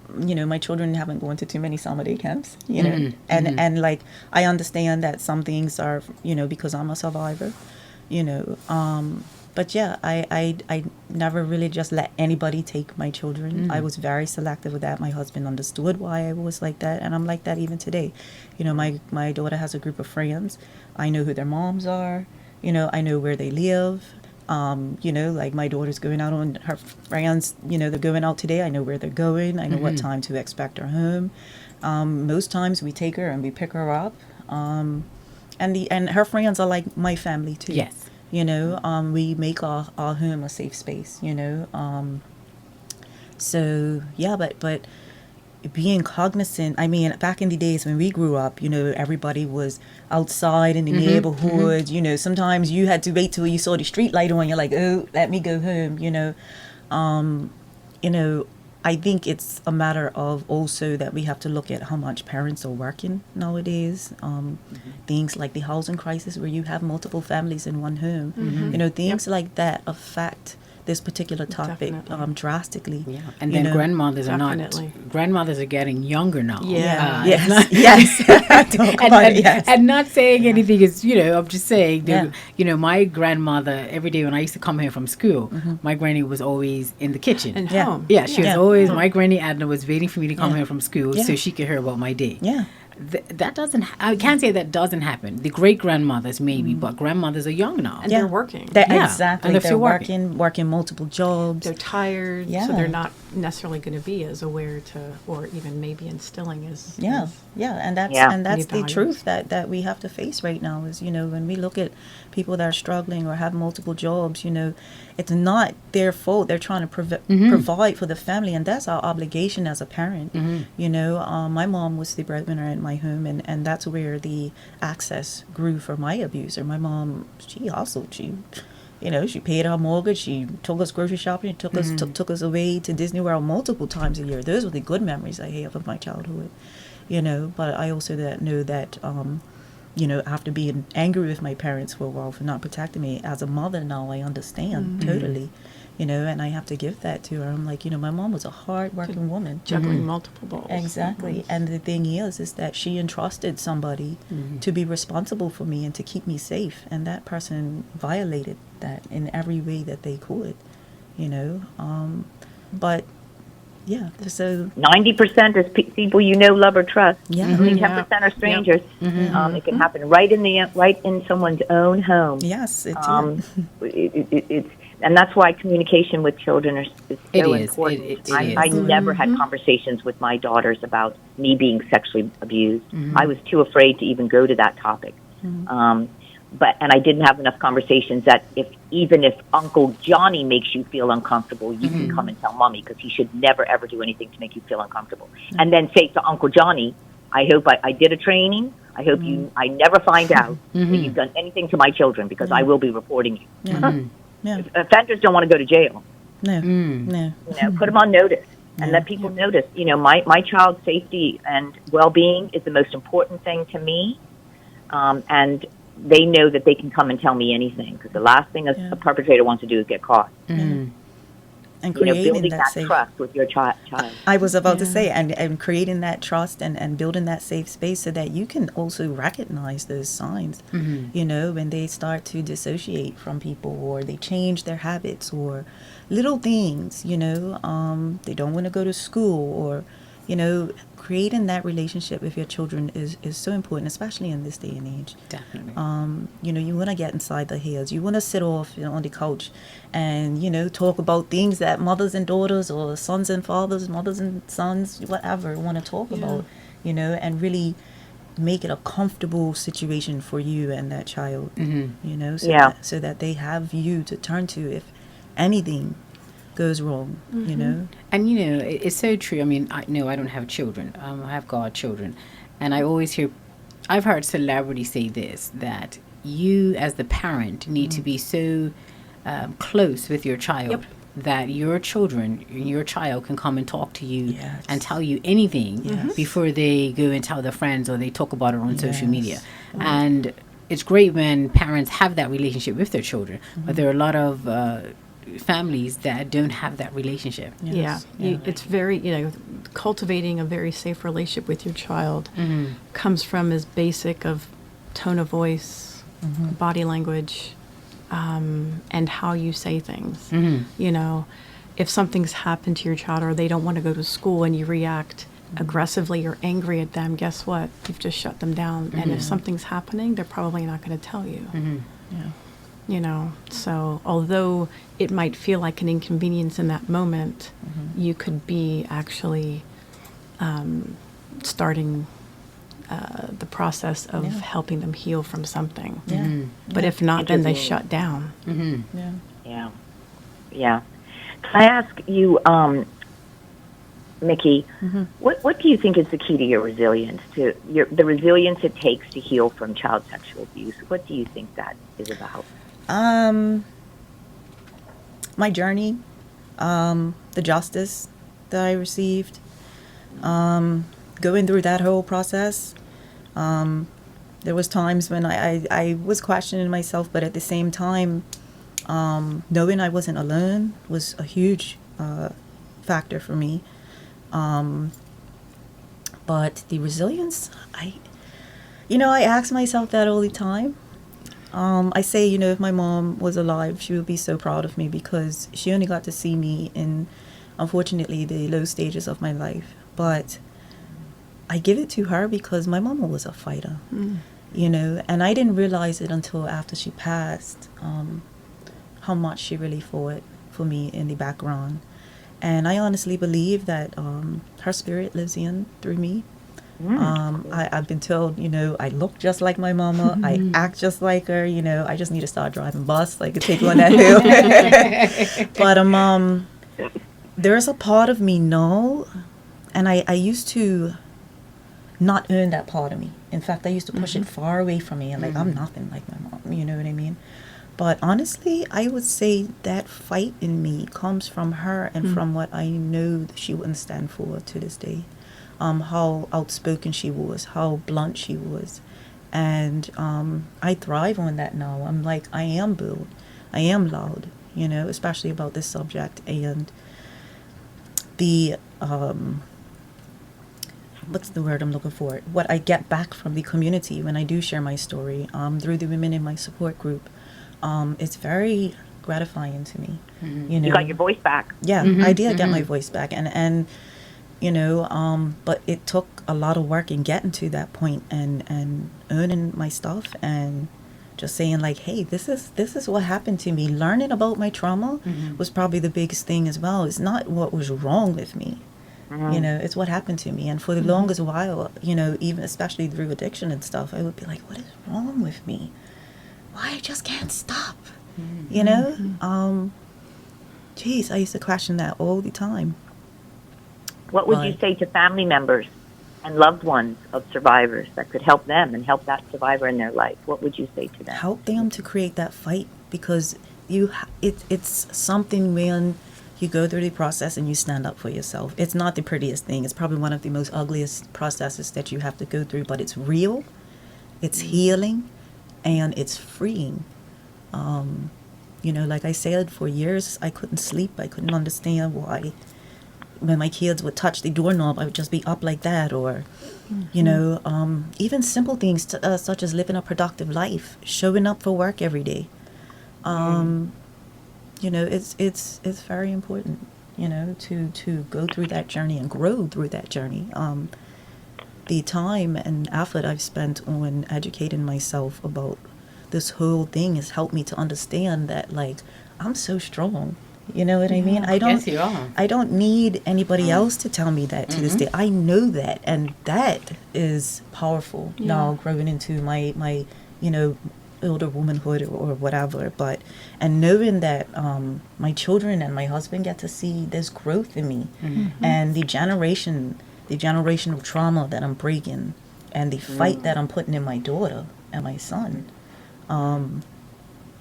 my children haven't gone to too many summer day camps, and like, I understand that some things are, because I'm a survivor, but yeah, I never really just let anybody take my children. I was very selective with that. My husband understood why I was like that, and I'm like that even today. My daughter has a group of friends. I know who their moms are. I know where they live. Like my daughter's going out on her friends, they're going out today. I know where they're going. I know what time to expect her home. Most times we take her and we pick her up. And her friends are like my family too. Yes. We make our home a safe space, So yeah, but being cognizant, I mean, back in the days when we grew up, everybody was outside in the neighborhood, sometimes you had to wait till you saw the street light on, you're like, oh, let me go home, I think it's a matter of also that we have to look at how much parents are working nowadays. Things like the housing crisis where you have multiple families in one home, things like that affect this particular topic drastically. Yeah, and then grandmothers are getting younger now. Yeah. And not saying anything is, I'm just saying, my grandmother, every day when I used to come here from school, my granny was always in the kitchen. And home. Yeah, she was always, my granny Adna was waiting for me to come here from school so she could hear about my day. Yeah. That doesn't, I can't say that doesn't happen. The great grandmothers maybe, but grandmothers are young now. And they're working. Exactly. And they're working multiple jobs. They're tired, Yeah. so they're not necessarily going to be as aware to, or even maybe instilling as. Yeah, and that's Yeah. the Values. truth that we have to face right now is, when we look at people that are struggling or have multiple jobs, it's not their fault. They're trying to provide for the family, and that's our obligation as a parent. My mom was the breadwinner in my home, and that's where the access grew for my abuser. My mom, she hustled. She paid our mortgage. She took us grocery shopping. Took us away to Disney World multiple times a year. Those were the good memories I have of my childhood. But I also know that after being angry with my parents for a while for not protecting me, as a mother now I understand totally. And I have to give that to her. I'm like, my mom was a hard-working woman. Juggling multiple balls. Exactly. And the thing is that she entrusted somebody to be responsible for me and to keep me safe. And that person violated that in every way that they could, But Yeah. So 90% is people you know, love, or trust. yeah. Only Yeah. 10% are strangers. It can happen right in someone's own home. Yes, it Um, did. it's and that's why communication with children is It so is. important. It I is. never had conversations with my daughters about me being sexually abused. I was too afraid to even go to that topic. And I didn't have enough conversations that even if Uncle Johnny makes you feel uncomfortable, you can come and tell Mommy, because he should never ever do anything to make you feel uncomfortable. And then say to Uncle Johnny, I hope I did a training. I hope I never find out that you've done anything to my children, because I will be reporting you. Yeah. Yeah. Offenders don't want to go to jail. No. No. Put them on notice and let people notice. My child's safety and well-being is the most important thing to me, and they know that they can come and tell me anything, because the last thing a perpetrator wants to do is get caught. And creating Building that safe. trust with your child. I was about to say, and creating that trust and building that safe space so that you can also recognize those signs, when they start to dissociate from people, or they change their habits, or little things, they don't want to go to school, or, creating that relationship with your children is so important, especially in this day and age. Definitely. You want to get inside their heads. You want to sit off on the couch and, talk about things that mothers and daughters, or sons and fathers, mothers and sons, whatever, want to talk about, and really make it a comfortable situation for you and that child, so that they have you to turn to if anything goes wrong, And it's so true. I mean, I know I don't have children. I have godchildren, and I've heard celebrities say this, that you as the parent need to be so close with your child that your child can come and talk to you and tell you anything before they go and tell their friends, or they talk about it on social media. And it's great when parents have that relationship with their children, but there are a lot of families that don't have that relationship. It's very, cultivating a very safe relationship with your child comes from as basic of tone of voice, body language, and how you say things. If something's happened to your child, or they don't want to go to school, and you react aggressively or angry at them, guess what? You've just shut them down. And if something's happening, they're probably not going to tell you. So although it might feel like an inconvenience in that moment, you could be actually starting the process of helping them heal from something. But if not, then they shut down. Yeah. Can I ask you, Mickey, what do you think is the key to your resilience, the resilience it takes to heal from child sexual abuse? What do you think that is about? My journey, the justice that I received, going through that whole process. There was times when I was questioning myself, but at the same time, knowing I wasn't alone was a huge factor for me. But the resilience, I ask myself that all the time. I say, if my mom was alive, she would be so proud of me, because she only got to see me in, unfortunately, the low stages of my life. But I give it to her because my mama was a fighter, and I didn't realize it until after she passed, how much she really fought for me in the background. And I honestly believe that her spirit lives through me. I've been told, I look just like my mama. I act just like her. I just need to start driving bus. I could take on that hill. But there's a part of me now, and I used to not earn that part of me. In fact, I used to push it far away from me. And I'm nothing like my mom. You know what I mean? But honestly, I would say that fight in me comes from her and from what I know that she wouldn't stand for to this day. How outspoken she was, how blunt she was. And I thrive on that now. I'm like, I am bold. I am loud, especially about this subject. And the, what's the word I'm looking for? What I get back from the community when I do share my story through the women in my support group, it's very gratifying to me. Mm-hmm. You know, You got your voice back. yeah, I did get my voice back, and you know, but it took a lot of work in getting to that point and earning my stuff and just saying like, hey, this is what happened to me. Learning about my trauma was probably the biggest thing as well. It's not what was wrong with me. You know, it's what happened to me. And for the longest while, you know, even especially through addiction and stuff, I would be like, what is wrong with me? Why I just can't stop? You know? Geez, I used to question that all the time. What would you Right. say to family members and loved ones of survivors that could help them and help that survivor in their life? What would you say to them? Help them to create that fight, because it's something when you go through the process and you stand up for yourself. It's not the prettiest thing. It's probably one of the most ugliest processes that you have to go through, but it's real, it's healing, and it's freeing. You know, like I said, for years I couldn't sleep. I couldn't understand why when my kids would touch the doorknob, I would just be up like that, or you know, even simple things such as living a productive life, showing up for work every day. You know, it's very important, you know, to go through that journey and grow through that journey. The time and effort I've spent on educating myself about this whole thing has helped me to understand that, like, I'm so strong. You know what I mean? I don't. Yes, you are. I don't need anybody else to tell me that to this day. I know that, and that is powerful. Now growing into my you know, older womanhood or whatever, but and knowing that my children and my husband get to see this growth in me, and the generational trauma that I'm breaking, and the fight that I'm putting in my daughter and my son.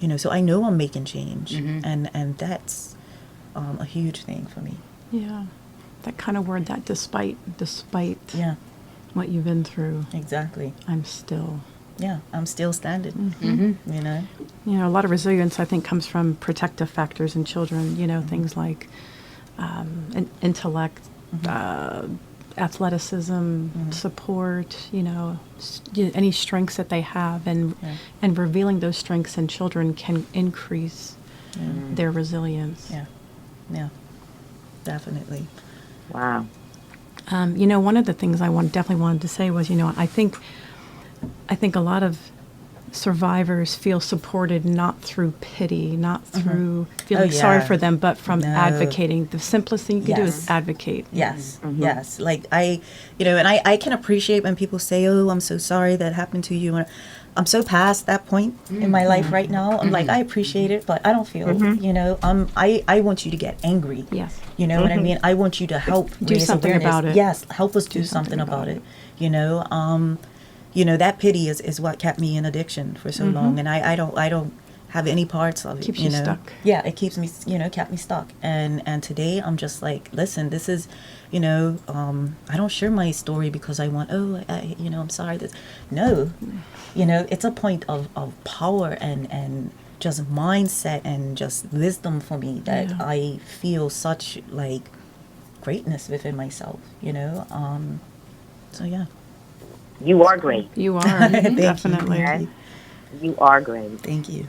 You know, so I know I'm making change, and that's a huge thing for me. Yeah. That kind of word, that despite Yeah, what you've been through, exactly. I'm still. Yeah, I'm still standing. You know. You know, a lot of resilience, I think, comes from protective factors in children, you know, things like intellect, athleticism, support, you know, any strengths that they have, and revealing those strengths in children can increase their resilience. Yeah, yeah, definitely. Wow. You know, one of the things I definitely wanted to say was, you know, I think a lot of survivors feel supported not through pity, not through feeling sorry yeah. for them, but from No. advocating. The simplest thing you can do is Yes. advocate. Yes, yes. Like you know, and I can appreciate when people say, "Oh, I'm so sorry that happened to you." And I'm so past that point in my life right now. I'm like, I appreciate it, but I don't feel, you know, I want you to get angry. Yes. You know what I mean? I want you to help Do raise something awareness. about it. Yes, help us do something about it. You know, that pity is what kept me in addiction for so long, and I don't have any parts of it. Keeps you you know? stuck. Yeah, it keeps me, you know, kept me stuck. And today I'm just like, listen, this is, you know, I don't share my story because I want, you know, I'm sorry. No, you know, it's a point of power and just mindset and just wisdom for me that Yeah. I feel such like greatness within myself, you know. So yeah. You are great. You are, Thank definitely. You, thank you. You are great. Thank you.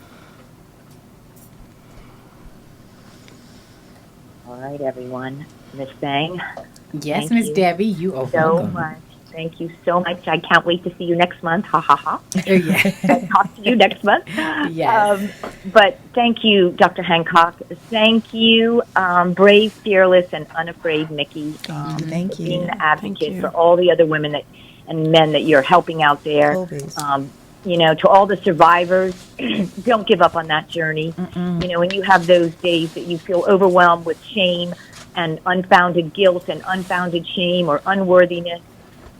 All right, everyone. Miss Sang, Yes, Thank Miss you Debbie, you are so welcome. much. Thank you so much. I can't wait to see you next month. Ha ha ha. Oh, yeah. I'll talk to you next month. Yes. But thank you, Dr. Hancock. Thank you, brave, fearless, and unafraid Mickey. Thank Being you. the advocate you. for all the other women and men that you're helping out there. Always. You know, to all the survivors, don't give up on that journey. You know, when you have those days that you feel overwhelmed with shame and unfounded guilt and unfounded shame or unworthiness,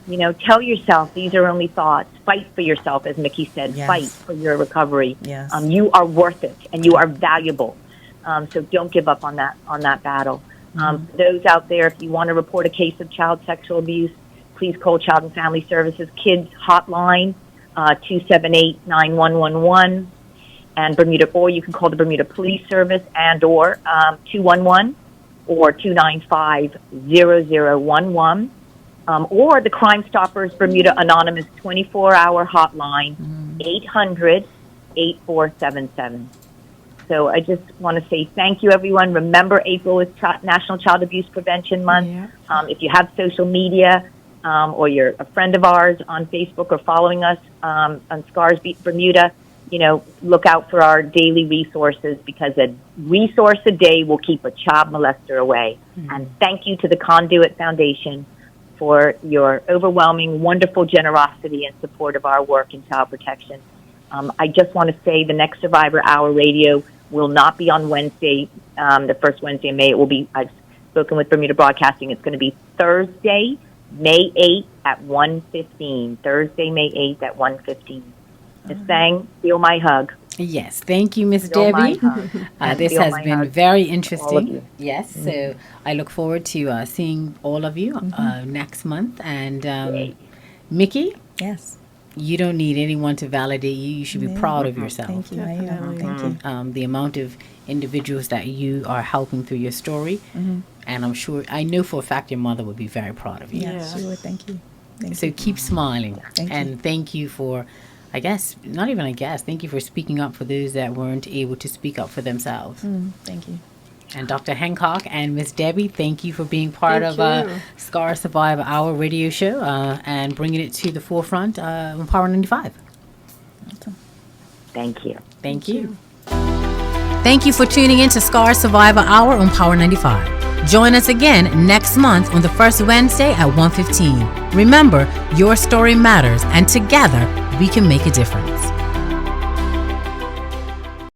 you know, tell yourself these are only thoughts. Fight for yourself, as Mickey said. Yes. Fight for your recovery. Yes. You are worth it, and you are valuable. So don't give up on that battle. For those out there, if you want to report a case of child sexual abuse, please call Child and Family Services Kids Hotline, 278-9111, and Bermuda, or you can call the Bermuda Police Service or 211 or 295-0011. Or the Crime Stoppers Bermuda Anonymous 24-hour hotline, 800-8477. So I just want to say thank you, everyone. Remember, April is National Child Abuse Prevention Month. Yeah. If you have social media or you're a friend of ours on Facebook or following us on Scars Beat Bermuda, look out for our daily resources, because a resource a day will keep a child molester away. And thank you to the Conduit Foundation for your overwhelming, wonderful generosity and support of our work in child protection. I just want to say the next Survivor Hour Radio will not be on Wednesday, the first Wednesday in May. It will be, I've spoken with Bermuda Broadcasting, it's going to be Thursday, May 8th at 1:15. Thursday, May 8th at 1:15. Ms. Sang, feel my hug. Yes, thank you, Miss Feel my Debbie. hug. This Feel has my been hug. very All of interesting. you. Yes, so I look forward to seeing all of you next month. And Mickey, Yes. you don't need anyone to validate you. You should be proud of yourself. Thank you. I am. Definitely. Thank you. The amount of individuals that you are helping through your story, and I know for a fact your mother would be very proud of you. Yes, Yeah. you would. Thank you. Thank So you. keep smiling, Thank you. and thank you for, thank you for speaking up for those that weren't able to speak up for themselves. Thank you. And Dr. Hancock and Miss Debbie, thank you for being part Thank of you. Scar Survivor Hour radio show and bringing it to the forefront on Power 95. Thank you. Thank you. Thank you for tuning in to Scar Survivor Hour on Power 95. Join us again next month on the first Wednesday at 1:15. Remember, your story matters, and together we can make a difference.